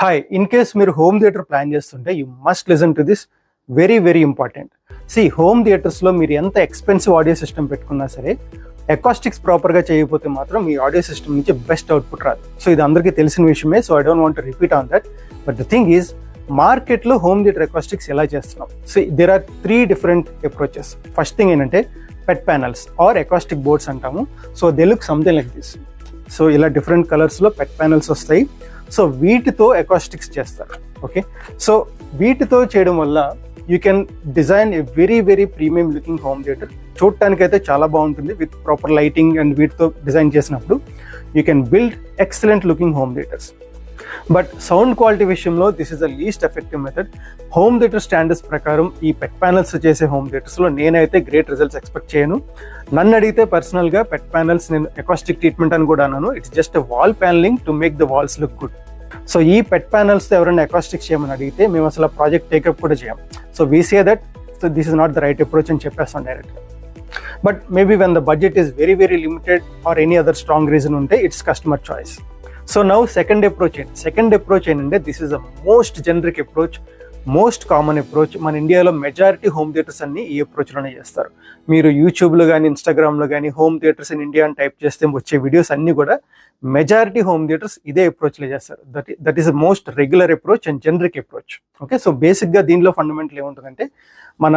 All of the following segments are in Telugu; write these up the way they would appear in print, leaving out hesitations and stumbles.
హాయ్, ఇన్ కేస్ మీరు హోమ్ థియేటర్ ప్లాన్ చేస్తుంటే you must listen to this. Very very important. Home థియేటర్స్లో మీరు ఎంత ఎక్స్పెన్సివ్ ఆడియో సిస్టమ్ పెట్టుకున్నా సరే అకాస్టిక్స్ ప్రాపర్గా చేయకపోతే మాత్రం మీ ఆడియో సిస్టమ్ నుంచి బెస్ట్ అవుట్పుట్ రాదు. సో ఇది అందరికీ తెలిసిన విషయమే. So I don't want to repeat on that. But the thing is, మార్కెట్లో హోమ్ థియేటర్ అకాస్టిక్స్ ఎలా చేస్తున్నాం? There are 3 different approaches. First thing ఏంటంటే pet panels or acoustic boards అంటాము. So they look something like this. So ఇలా డిఫరెంట్ కలర్స్లో పెట్ ప్యానల్స్ వస్తాయి. సో వీటితో అకాస్టిక్స్ చేస్తారు. ఓకే, సో వీటితో చేయడం వల్ల you can design a very very premium looking home theatre. చూడటానికి అయితే చాలా బాగుంటుంది విత్ ప్రాపర్ లైటింగ్ అండ్ వీటితో డిజైన్ చేసినప్పుడు you can build excellent looking home theatres. But sound quality విషయంలో this is the least effective method. Home theatre standards ప్రకారం ఈ పెట్ ప్యానల్స్ చేసే హోమ్ థియేటర్స్లో నేనైతే గ్రేట్ రిజల్ట్స్ ఎక్స్పెక్ట్ చేయను. నన్ను అడిగితే పర్సనల్గా పెట్ ప్యానల్స్ నేను అకాస్టిక్ ట్రీట్మెంట్ అని కూడా అన్నాను. It's just wall panelling to make the walls look good. So ఈ పెట్ ప్యానల్స్తో ఎవరైనా అకాస్టిక్ చేయమని అడిగితే మేము అసలు ప్రాజెక్ట్ టేకప్ కూడా చేయం. So we say that this is not the right approach అని చెప్పేస్తాం డైరెక్ట్గా. But maybe when the budget is very very limited or any other strong reason ఉంటే it's customer choice. So now second approach ఏంటంటే this is the most generic approach, most common approach. మన ఇండియాలో మెజారిటీ హోమ్ థియేటర్స్ అన్ని ఈ అప్రోచ్లోనే చేస్తారు. మీరు యూట్యూబ్లో కానీ ఇన్స్టాగ్రామ్లో కానీ హోమ్ థియేటర్స్ ఇన్ ఇండియా అని టైప్ చేస్తే వచ్చే వీడియోస్ అన్నీ కూడా మెజారిటీ హోమ్ థియేటర్స్ ఇదే అప్రోచ్లో చేస్తారు. That is the most regular approach and generic approach. Okay, so బేసిక్గా దీనిలో ఫండమెంటల్ ఏముంటుందంటే మన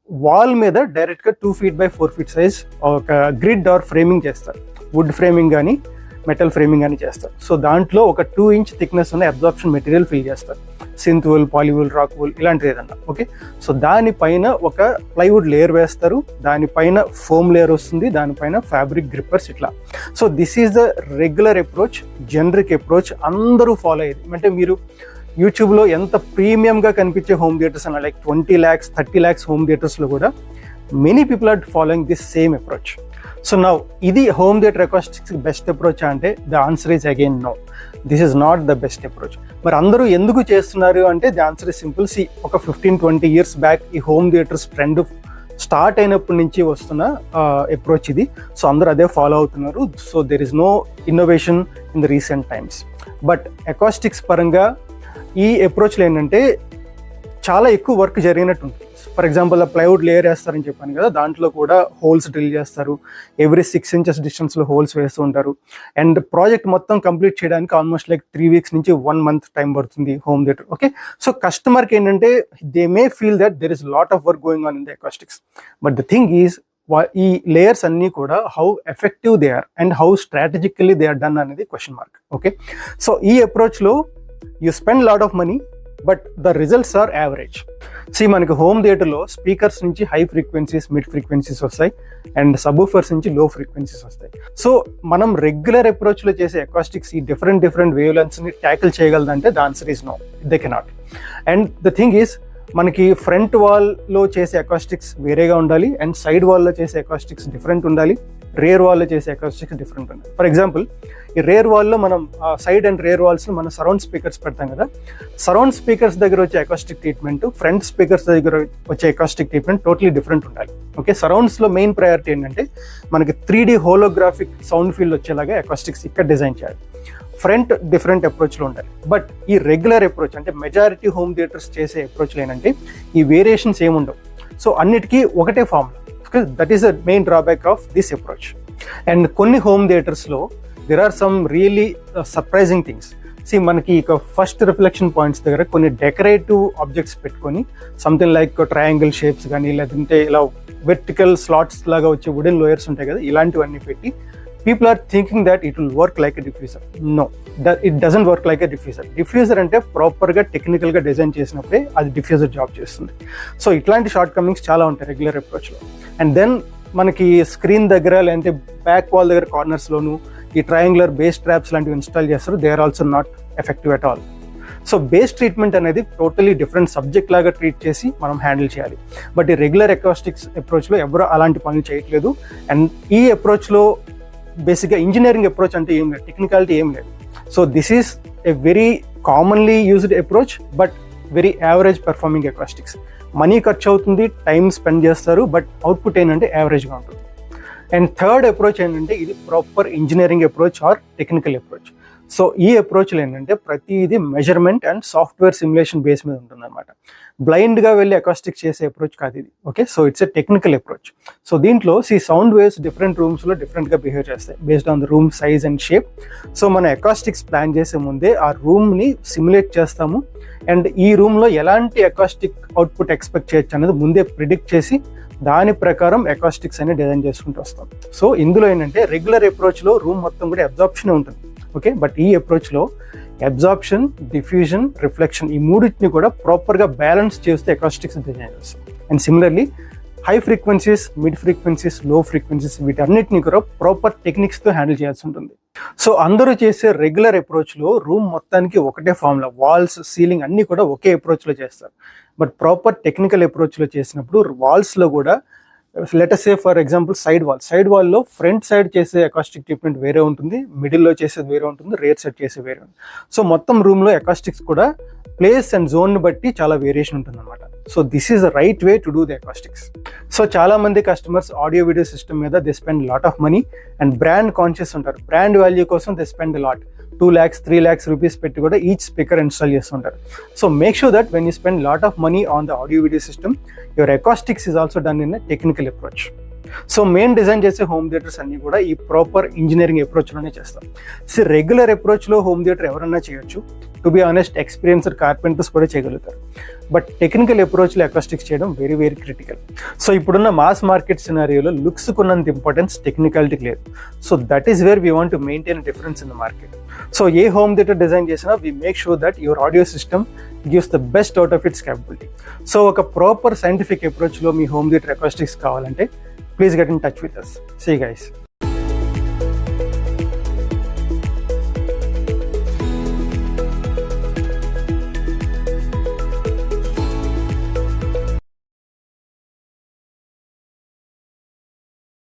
వాల్ మీద డైరెక్ట్గా 2 feet by 4 feet సైజ్ ఒక గ్రిడ్ ఆర్ ఫ్రేమింగ్ చేస్తారు. వుడ్ ఫ్రేమింగ్ కానీ మెటల్ ఫ్రేమింగ్ అని చేస్తారు. సో దాంట్లో ఒక 2 inch థిక్నెస్ ఉన్న అబ్జార్ప్షన్ మెటీరియల్ ఫిల్ చేస్తారు. సింత్ వూల్, పాలీవూల్, రాక్ వూల్ ఇలాంటిది ఏదన్నా. ఓకే, సో దానిపైన ఒక ప్లైవుడ్ లేయర్ వేస్తారు, దానిపైన ఫోమ్ లేయర్ వస్తుంది, దానిపైన ఫ్యాబ్రిక్ గ్రిప్పర్స్ ఇట్లా. So this is the regular approach, generic approach. అందరూ ఫాలో అయ్యేది. అంటే మీరు యూట్యూబ్లో ఎంత ప్రీమియంగా కనిపించే హోమ్ థియేటర్స్ అన్న లైక్ 20 lakhs 30 lakhs హోమ్ థియేటర్స్లో కూడా many people are following this same approach. So now ఇది home theatre acoustics best approach అంటే the answer is again no. This is not the best approach. మరి అందరూ ఎందుకు చేస్తున్నారు అంటే ద ఆన్సర్ ఇస్ సింపుల్. ఒక 15-20 years బ్యాక్ ఈ హోమ్ థియేటర్స్ ట్రెండ్ స్టార్ట్ అయినప్పటి నుంచి వస్తున్న అప్రోచ్ ఇది. సో అందరూ అదే ఫాలో అవుతున్నారు. So there is no innovation in the recent times. But acoustics పరంగా ఈ అప్రోచ్లో ఏంటంటే చాలా ఎక్కువ వర్క్ జరిగినట్టు ఉంటుంది. ఫర్ ఎగ్జాంపుల్ ప్లైవుడ్ లేయర్ వేస్తారని చెప్పాను కదా, దాంట్లో కూడా హోల్స్ డ్రిల్ చేస్తారు. ఎవ్రీ 6 inches డిస్టెన్స్లో హోల్స్ వేస్తూ ఉంటారు. అండ్ ప్రాజెక్ట్ మొత్తం కంప్లీట్ చేయడానికి ఆల్మోస్ట్ లైక్ 3 weeks నుంచి 1 month టైం పడుతుంది హోమ్ థియేటర్. ఓకే, సో కస్టమర్కి ఏంటంటే they may feel that there is lot of work going on in the acoustics. But the thing is, ఈ లేయర్స్ అన్నీ కూడా how effective they are and how strategically they are done అనేది క్వశ్చన్ మార్క్. ఓకే, సో ఈ అప్రోచ్లో you spend lot of money but the results are average. మనకి హోమ్ థియేటర్లో స్పీకర్స్ నుంచి హై ఫ్రీక్వెన్సీస్, మిడ్ ఫ్రీక్వెన్సీస్ వస్తాయి అండ్ సబూఫర్స్ నుంచి లో ఫ్రీక్వెన్సీస్ వస్తాయి. సో మనం రెగ్యులర్ అప్రోచ్లో చేసే అకాస్టిక్స్ ఈ డిఫరెంట్ వేవ్ లెంత్స్ని ట్యాకిల్ చేయగలదంటే the answer is no, they cannot. And the thing is, మనకి ఫ్రంట్ వాల్లో చేసే అకాస్టిక్స్ వేరేగా ఉండాలి అండ్ సైడ్ వాల్లో చేసే అకాస్టిక్స్ డిఫరెంట్ ఉండాలి, రేర్ వాల్లో చేసే అకాస్టిక్స్ డిఫరెంట్ ఉండాలి. ఫర్ ఎగ్జాంపుల్, ఈ రేర్ వాల్లో మనం సైడ్ అండ్ రేర్ వాల్స్లో మనం సరౌండ్ స్పీకర్స్ పెడతాం కదా. సరౌండ్ స్పీకర్స్ దగ్గర వచ్చే అకాస్టిక్ ట్రీట్మెంట్, ఫ్రంట్ స్పీకర్స్ దగ్గర వచ్చే అకాస్టిక్ ట్రీట్మెంట్ టోటలీ డిఫరెంట్ ఉండాలి. ఓకే, సరౌండ్స్లో మెయిన్ ప్రయారిటీ ఏంటంటే మనకి 3D హోలోగ్రాఫిక్ సౌండ్ ఫీల్ వచ్చేలాగా అకాస్టిక్స్ ఇక్కడ డిజైన్ చేయాలి. ఫ్రంట్ డిఫరెంట్ అప్రోచ్లో ఉండాలి. బట్ ఈ రెగ్యులర్ అప్రోచ్ అంటే మెజారిటీ హోమ్ థియేటర్స్ చేసే అప్రోచ్లో ఏంటంటే ఈ వేరియేషన్స్ ఏముండవు. సో అన్నిటికీ ఒకటే formula. That is the main drawback of this approach. And కొన్ని హోమ్ థియేటర్స్లో there are some really surprising things. మనకి ఇక ఫస్ట్ రిఫ్లెక్షన్ పాయింట్స్ దగ్గర కొన్ని డెకరేటివ్ ఆబ్జెక్ట్స్ పెట్టుకొని సంథింగ్ లైక్ ట్రయాంగిల్ షేప్స్ కానీ లేదంటే ఇలా వెర్టికల్ స్లాట్స్ లాగా వచ్చే వుడెన్ లోయర్స్ ఉంటాయి కదా, ఇలాంటివన్నీ పెట్టి people are thinking that it will work like a diffuser. No, it doesn't work like a diffuser. Diffuser అంటే ప్రాపర్గా టెక్నికల్గా డిజైన్ చేసినప్పుడే అది డిఫ్యూజర్ జాబ్ చేస్తుంది. సో ఇట్లాంటి షార్ట్ కమింగ్స్ చాలా ఉంటాయి రెగ్యులర్ అప్రోచ్లో. అండ్ దెన్ మనకి స్క్రీన్ దగ్గర లేదంటే బ్యాక్ వాల్ దగ్గర కార్నర్స్లోను ఈ ట్రయాంగులర్ బేస్ ట్రాప్స్ లాంటివి ఇన్స్టాల్ చేస్తారు. They are also not effective at all. So bass treatment అనేది టోటలీ డిఫరెంట్ సబ్జెక్ట్ లాగా ట్రీట్ చేసి మనం హ్యాండిల్ చేయాలి. బట్ ఈ రెగ్యులర్ అకాస్టిక్స్ అప్రోచ్లో ఎవరు అలాంటి పనులు చేయట్లేదు. అండ్ ఈ అప్రోచ్లో బేసిక్గా ఇంజనీరింగ్ అప్రోచ్ అంటే ఏం లేదు, టెక్నికాలిటీ ఏం లేదు. So this is a very commonly used approach but very average performing acoustics. Money ఖర్చు అవుతుంది, టైం స్పెండ్ చేస్తారు, బట్ అవుట్పుట్ ఏంటంటే యావరేజ్గా ఉంటుంది. అండ్ థర్డ్ అప్రోచ్ ఏంటంటే ఇది proper engineering approach or technical approach. So ఈ అప్రోచ్లో ఏంటంటే ప్రతిదీ measurement and software simulation base మీద ఉంటుంది అనమాట. బ్లైండ్గా వెళ్ళి అకాస్టిక్స్ చేసే అప్రోచ్ కాదు ఇది. Okay, so it's a technical approach. So దీంట్లో సౌండ్ వేవ్స్ డిఫరెంట్ రూమ్స్లో డిఫరెంట్గా బిహేవ్ చేస్తాయి based on the room size and shape. So మన అకాస్టిక్స్ ప్లాన్ చేసే ముందే ఆ రూమ్ని సిమ్యులేట్ చేస్తాము అండ్ ఈ రూమ్లో ఎలాంటి అకాస్టిక్ అవుట్పుట్ ఎక్స్పెక్ట్ చేయొచ్చు అనేది ముందే ప్రిడిక్ట్ చేసి దాని ప్రకారం అకాస్టిక్స్ అని డిజైన్ చేసుకుంటూ వస్తాం. సో ఇందులో ఏంటంటే రెగ్యులర్ అప్రోచ్లో రూమ్ మొత్తం కూడా అబ్జార్ప్షన్ ఉంటుంది. ఓకే, బట్ ఈ అప్రోచ్లో అబ్జార్ప్షన్, డిఫ్యూజన్, రిఫ్లెక్షన్ ఈ మూడింటిని కూడా ప్రాపర్గా బ్యాలెన్స్ చేస్తే అకాస్టిక్స్ డిజైన్ చేస్తాం. And similarly high frequencies, mid frequencies, లో ఫ్రీక్వెన్సీస్ వీటన్నిటిని కూడా ప్రాపర్ టెక్నిక్స్తో హ్యాండిల్ చేయాల్సి ఉంటుంది. సో అందరూ చేసే రెగ్యులర్ అప్రోచ్లో రూమ్ మొత్తానికి ఒకటే ఫార్ములా, వాల్స్, సీలింగ్ అన్నీ కూడా ఒకే అప్రోచ్లో చేస్తారు. బట్ ప్రాపర్ టెక్నికల్ అప్రోచ్లో చేసినప్పుడు వాల్స్లో కూడా let us say for example side వాల్లో ఫ్రంట్ సైడ్ చేసే అకాస్టిక్ ట్రీట్మెంట్ వేరే ఉంటుంది, మిడిల్లో చేసేది వేరే ఉంటుంది, రేర్ సైడ్ చేసేది వేరే ఉంటుంది. సో మొత్తం రూమ్లో అకాస్టిక్స్ కూడా ప్లేస్ అండ్ జోన్ బట్టి చాలా వేరియేషన్ ఉంటుంది అనమాట. So this is the right way to do the acoustics. So చాలా మంది కస్టమర్స్ ఆడియో వీడియో సిస్టమ్ మీద they spend lot of money and brand conscious ఉంటారు. బ్రాండ్ వాల్యూ కోసం they spend lot, 2 lakhs 3 lakhs rupees పెట్టి కూడా ఈచ్ స్పీకర్ ఇన్స్టాల్ చేస్తుంటారు. So make sure that when you spend lot of money on the audio video system, your acoustics is also done in a technical approach. So main design చేసే హోమ్ థియేటర్స్ అన్ని కూడా ఈ ప్రాపర్ ఇంజనీరింగ్ అప్రోచ్లోనే చేస్తాం. సో రెగ్యులర్ అప్రోచ్లో హోమ్ థియేటర్ ఎవరన్నా చేయొచ్చు, to be honest experienced carpenters కూడా చేయగలుగుతారు. బట్ టెక్నికల్ అప్రోచ్లో అకాస్టిక్స్ చేయడం వెరీ వెరీ క్రిటికల్. సో ఇప్పుడున్న మాస్ మార్కెట్ సినారియోలో లుక్స్కి ఉన్నంత ఇంపార్టెన్స్ టెక్నికాలిటీకి లేదు. So that is where we want to maintain difference in the market. So a home theatre design చేసినా we make sure that your audio system gives the best out of it's capability. So ఒక ప్రాపర్ సైంటిఫిక్ అప్రోచ్లో మీ హోమ్ థియేటర్ అకాస్టిక్స్ కావాలంటే please get in touch with us. See you guys.